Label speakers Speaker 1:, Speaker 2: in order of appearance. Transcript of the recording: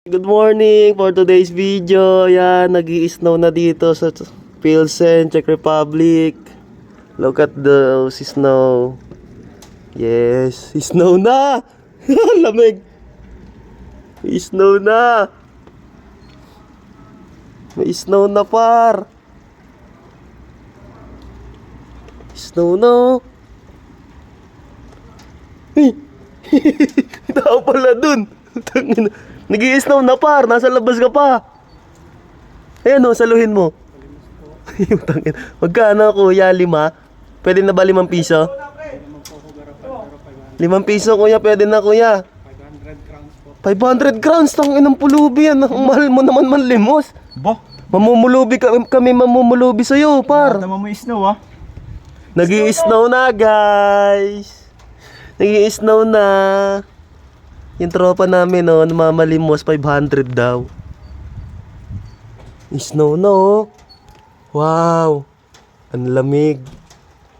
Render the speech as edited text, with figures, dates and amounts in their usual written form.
Speaker 1: Good morning for today's video. Yan, nag-i-snow na dito sa Pilsen, Czech Republic. Look at the snow. Yes, snow na. Lamig. Snow na. May snow na, par. Snow na. Hey. Tao pala dun. Nag-i-snow na, par. Nasa labas ka pa. Ayan o, saluhin mo. Magkano, kuya? 5? Pwede na ba 5 piso? 5 piso, kuya. Pwede na, kuya. 500 crowns. Tangin ng pulubi yan. Ang mahal mo naman manlimos.
Speaker 2: Ba?
Speaker 1: Mamumulubi kami mamumulubi sa'yo, par.
Speaker 2: Tama mo snow ah.
Speaker 1: Nag-i-snow na, guys. Nag-i-snow na. Yung tropa namin, oh, namamalimos, 500 daw. Snow na, oh. Wow. Ang lamig.